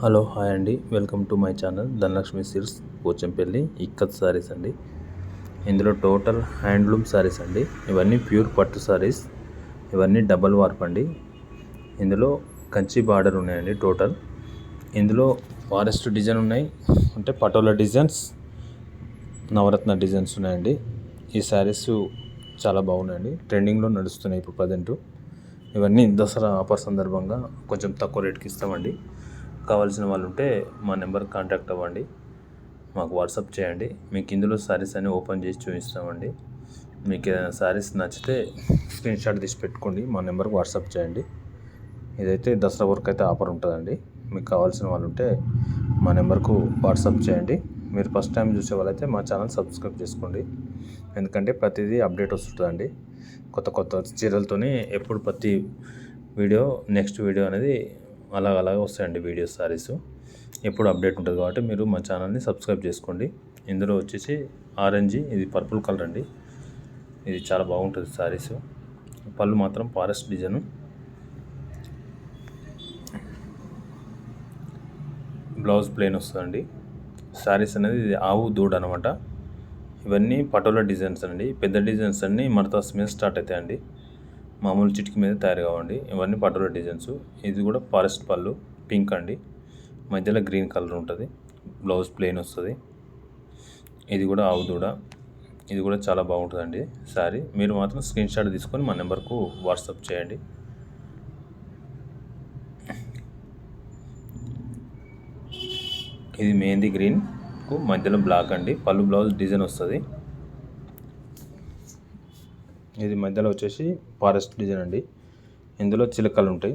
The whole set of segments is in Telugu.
హలో హాయ్ అండి, welcome to my channel Dhanalakshmi silks Pochampally ikat sarees అండి. ఇందులో టోటల్ హ్యాండ్లూమ్ సారీస్ అండి. ఇవన్నీ ప్యూర్ పట్టు సారీస్, ఇవన్నీ డబల్ వార్ప్ అండి. ఇందులో కంచి బార్డర్ ఉన్నాయండి. టోటల్ ఇందులో ఫారెస్ట్ డిజైన్ ఉన్నాయి, అంటే పటోలా డిజైన్స్, నవరత్న డిజైన్స్ ఉన్నాయండి. ఈ శారీస్ చాలా బాగున్నాయండి, ట్రెండింగ్లో నడుస్తున్నాయి ఇప్పుడు ప్రజెంటు. ఇవన్నీ దసరా ఆఫర్ సందర్భంగా కొంచెం తక్కువ రేట్కి ఇస్తామండి. కావాల్సిన వాళ్ళు ఉంటే మా నెంబర్ కాంటాక్ట్ అవ్వండి, మాకు వాట్సాప్ చేయండి. మీకు ఇందులో శారీస్ అన్ని ఓపెన్ చేసి చూపిస్తామండి. మీకు ఏదైనా శారీస్ నచ్చితే స్క్రీన్ షాట్ తీసి పెట్టుకోండి, మా నెంబర్కి వాట్సాప్ చేయండి. ఇదైతే దసరా వరకు అయితే ఆఫర్ ఉంటుందండి. మీకు కావాల్సిన వాళ్ళు ఉంటే మా నెంబర్కు వాట్సాప్ చేయండి. మీరు ఫస్ట్ టైం చూసే వాళ్ళైతే మా ఛానల్ సబ్స్క్రైబ్ చేసుకోండి, ఎందుకంటే ప్రతిదీ అప్డేట్ వస్తుందండి. కొత్త కొత్త చీరలతోనే ఎప్పుడు ప్రతి వీడియో నెక్స్ట్ వీడియో అనేది అలాగే వస్తాయండి. వీడియోస్ సారీస్ ఎప్పుడు అప్డేట్ ఉంటుంది కాబట్టి మీరు మా ఛానల్ని సబ్స్క్రైబ్ చేసుకోండి. ఇందులో వచ్చేసి ఆరెంజ్, ఇది పర్పుల్ కలర్ అండి. ఇది చాలా బాగుంటుంది సారీస్. పళ్ళు మాత్రం ఫారెస్ట్ డిజైను, బ్లౌజ్ ప్లెయిన్ వస్తుందండి. సారీస్ అనేది ఇది ఆవు దూడ అనమాట. ఇవన్నీ పటోలా డిజైన్స్ అండి. పెద్ద డిజైన్స్ అన్నీ మడతాస్ మీద స్టార్ట్ అవుతాయండి, మామూలు చిటికి మీద తయారు కావండి. ఇవన్నీ పటోలా డిజైన్స్. ఇది కూడా ఫారెస్ట్ పళ్ళు, పింక్ అండి, మధ్యలో గ్రీన్ కలర్ ఉంటుంది, బ్లౌజ్ ప్లెయిన్ వస్తుంది. ఇది కూడా ఆవు దూడ, ఇది కూడా చాలా బాగుంటుందండి శారీ. మీరు మాత్రం స్క్రీన్ షాట్ తీసుకొని మా నెంబర్కు వాట్సాప్ చేయండి. ఇది మెహందీ గ్రీన్కు మధ్యలో బ్లాక్ అండి, పళ్ళు బ్లౌజ్ డిజైన్ వస్తుంది. ఇది మధ్యలో వచ్చేసి ఫారెస్ట్ డిజైన్ అండి. ఇందులో చిలకలు ఉంటాయి.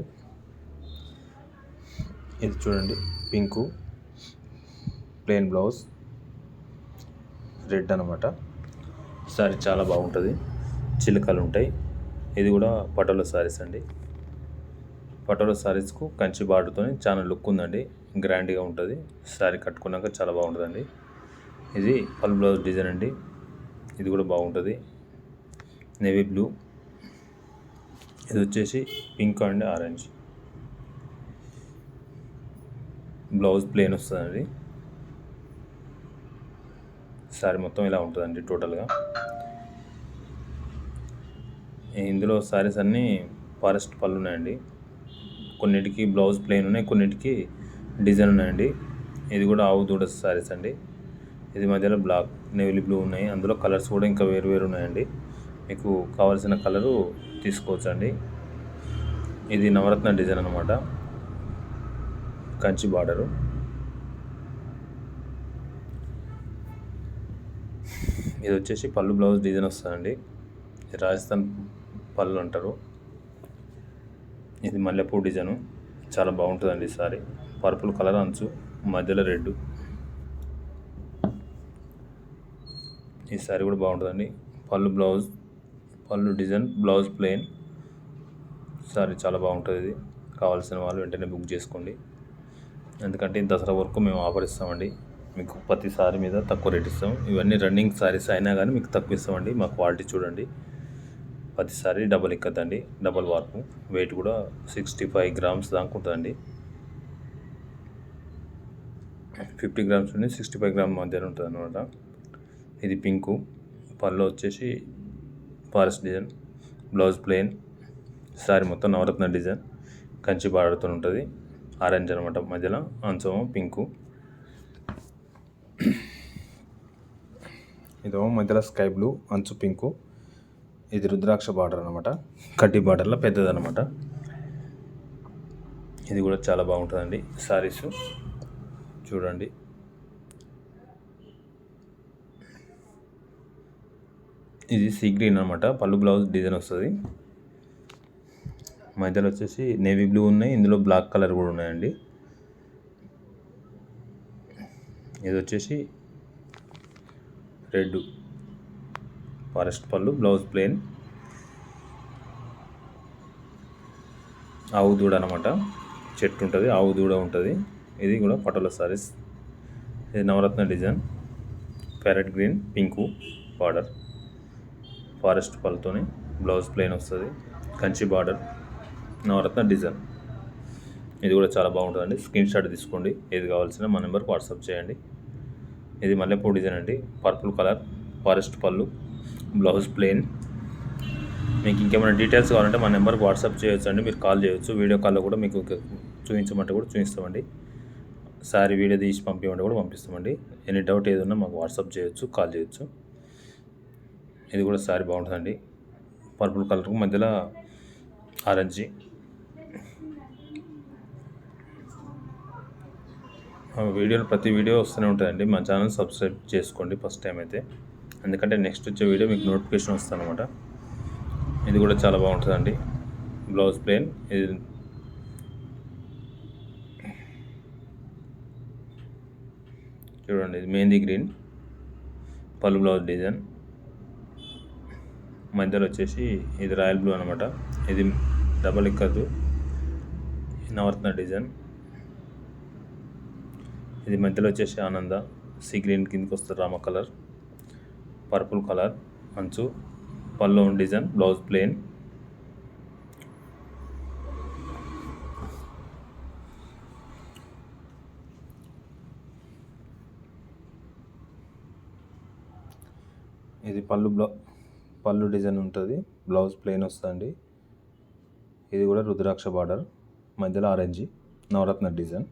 ఇది చూడండి, పింకు, ప్లెయిన్ బ్లౌజ్, రెడ్ అనమాట. సారీ చాలా బాగుంటుంది, చిలకలు ఉంటాయి. ఇది కూడా పటోలా సారీస్ అండి. పటోలా సారీస్కు కంచి బార్డర్తో చాలా లుక్ ఉందండి, గ్రాండ్గా ఉంటుంది. సారీ కట్టుకున్నాక చాలా బాగుంటుందండి. ఇది పళ్ళు బ్లౌజ్ డిజైన్ అండి. ఇది కూడా బాగుంటుంది, నేవీ బ్లూ. ఇది వచ్చేసి pink and orange, blouse plain వస్తుందండి. శారీ మొత్తం ఇలా ఉంటుందండి టోటల్గా. ఇందులో శారీస్ అన్నీ ఫారెస్ట్ పళ్ళు ఉన్నాయండి. కొన్నిటికి బ్లౌజ్ ప్లెయిన్ ఉన్నాయి, కొన్నిటికి డిజైన్ ఉన్నాయండి. ఇది కూడా ఆవు దూడ శారీస్ అండి. ఇది మధ్యలో బ్లాక్, నేవీ బ్లూ ఉన్నాయి. అందులో కలర్స్ కూడా ఇంకా వేరు ఉన్నాయండి. మీకు కావాల్సిన కలరు తీసుకోవచ్చండి. ఇది నవరత్న డిజైన్ అనమాట, కంచి బార్డరు. ఇది వచ్చేసి పళ్ళు బ్లౌజ్ డిజైన్ వస్తుందండి. ఇది రాజస్థాన్ పళ్ళు అంటారు. ఇది మల్లెపూ డిజైను, చాలా బాగుంటుందండి సారీ. పర్పుల్ కలర్ అంచు, మధ్యలో రెడ్. ఈ సారీ కూడా బాగుంటుందండి. పళ్ళు డిజైన్, బ్లౌజ్ ప్లెయిన్. సారీ చాలా బాగుంటుంది. ఇది కావాల్సిన వాళ్ళు వెంటనే బుక్ చేసుకోండి, ఎందుకంటే దసరా వరకు మేము ఆఫర్ ఇస్తామండి. మీకు ప్రతి సారీ మీద తక్కువ రేట్ ఇస్తాం. ఇవన్నీ రన్నింగ్ సారీస్ అయినా కానీ మీకు తక్కువ ఇస్తామండి. మా క్వాలిటీ చూడండి. ప్రతి సారీ డబల్ ఇక్కద్దండి, డబల్ వార్పు. వెయిట్ కూడా 65 గ్రామ్స్ దాకా ఉంటుందండి. 50 గ్రామ్స్ నుండి 65 గ్రామ్ మధ్యలో ఉంటుంది అనమాట. ఇది పింకు, పళ్ళు వచ్చేసి forest design, blouse plain. Sorry మొత్తం నవరత్న డిజైన్, కంచి బార్డర్తో ఉంటుంది. ఆరెంజ్ అనమాట, మధ్యలో అంచం పింకు. ఇదేమో మధ్యలో స్కై బ్లూ, అంచు పింకు. ఇది రుద్రాక్ష బార్డర్ అనమాట, కడ్డీ బార్డర్లో పెద్దదనమాట. ఇది కూడా చాలా బాగుంటుందండి సారీస్ చూడండి. ఇది సీ గ్రీన్ అనమాట, పళ్ళు బ్లౌజ్ డిజైన్ వస్తుంది. మధ్యలో వచ్చేసి నేవీ బ్లూ ఉన్నాయి, ఇందులో బ్లాక్ కలర్ కూడా ఉన్నాయండి. ఇది వచ్చేసి రెడ్, ఫారెస్ట్ పళ్ళు, బ్లౌజ్ ప్లెయిన్. ఆవు దూడ అనమాట, చెట్టు ఉంటుంది, ఆవు దూడ ఉంటుంది. ఇది కూడా పటోలా సారీస్. ఇది నవరత్న design, parrot green, pink border, forest పళ్ళతోని బ్లౌజ్ ప్లెయిన్ వస్తుంది, కంచి బార్డర్, నవరత్న డిజైన్. ఇది కూడా చాలా బాగుంటుందండి. స్క్రీన్ షాట్ తీసుకోండి. ఏది కావాల్సిన మా నెంబర్కి వాట్సాప్ చేయండి. ఇది మల్లెపూ డిజైన్ అండి. పర్పుల్ కలర్, ఫారెస్ట్ పళ్ళు, బ్లౌజ్ ప్లెయిన్. మీకు ఇంకేమైనా డీటెయిల్స్ కావాలంటే మా నెంబర్కి వాట్సాప్ చేయొచ్చు అండి. మీరు కాల్ చేయొచ్చు. వీడియో కాల్లో కూడా మీకు చూపించమంటే కూడా చూపిస్తామండి. సారీ వీడియో తీసి పంపించమంటే కూడా పంపిస్తామండి. ఎనీ డౌట్ ఏదన్నా మాకు వాట్సాప్ చేయొచ్చు, కాల్ చేయొచ్చు. ఇది కూడా సారీ బాగుంటుందండి. పర్పుల్ కలర్కు మధ్యలో ఆరెంజ్. వీడియోలు ప్రతి వీడియో వస్తూనే ఉంటుందండి. మా ఛానల్ సబ్స్క్రైబ్ చేసుకోండి ఫస్ట్ టైం అయితే, ఎందుకంటే నెక్స్ట్ వచ్చే వీడియో మీకు నోటిఫికేషన్ వస్తుంది అనమాట. ఇది కూడా చాలా బాగుంటుందండి. Blouse plain. ఇది చూడండి, ఇది మెహందీ గ్రీన్ పళ్ళు, బ్లౌజ్ డిజైన్. మధ్యలో వచ్చేసి ఇది రాయల్ బ్లూ అనమాట. ఇది డబల్ ఇక్కదు నవరత్న డిజైన్. ఇది మధ్యలో వచ్చేసి ఆనంద సీ గ్రీన్ కిందకి వస్తుంది రామ కలర్. పర్పుల్ కలర్ మంచు, పళ్ళు డిజైన్, బ్లౌజ్ ప్లెయిన్. ఇది పళ్ళు డిజైన్ ఉంటుంది, బ్లౌజ్ ప్లెయిన్ వస్తుందండి. ఇది కూడా రుద్రాక్ష బార్డర్, మధ్యలో ఆరెంజ్ నవరత్న డిజైన్.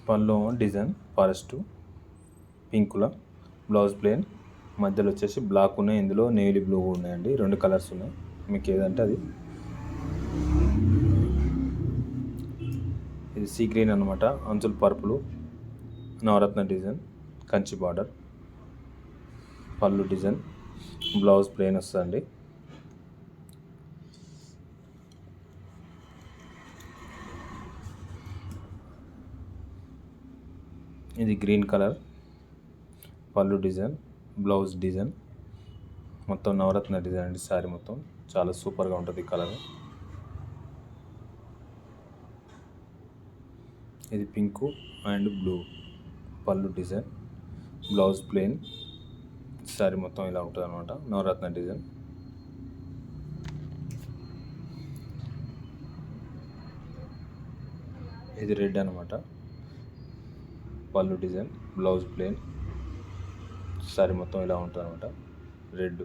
పళ్ళు డిజైన్ ఫారెస్ట్ పింకుల, బ్లౌజ్ ప్లెయిన్. మధ్యలో వచ్చేసి బ్లాక్ ఉన్నాయి, ఇందులో నేవీ బ్లూ ఉన్నాయండి. 2 కలర్స్ ఉన్నాయి, మీకు ఏదంటే అది. ఇది సీ గ్రీన్ అనమాట. అంచులు పర్పులు, నవరత్న డిజైన్, కంచి బార్డర్, పళ్ళు డిజైన్, బ్లౌజ్ ప్లెయిన్ వస్తుందండి. ఇది గ్రీన్ కలర్, పళ్ళు డిజైన్, బ్లౌజ్ డిజైన్, మొత్తం నవరత్న డిజైన్ అండి. శారీ మొత్తం చాలా సూపర్గా ఉంటుంది ఈ కలర్. ఇది పింకు అండ్ బ్లూ, పళ్ళు డిజైన్, బ్లౌజ్ ప్లెయిన్. శారీ మొత్తం ఇలా ఉంటుంది అనమాట, నవరత్న డిజైన్. ఇది రెడ్ అనమాట, పళ్ళు డిజైన్, బ్లౌజ్ ప్లెయిన్. శారీ మొత్తం ఇలా ఉంటుంది అనమాట, రెడ్.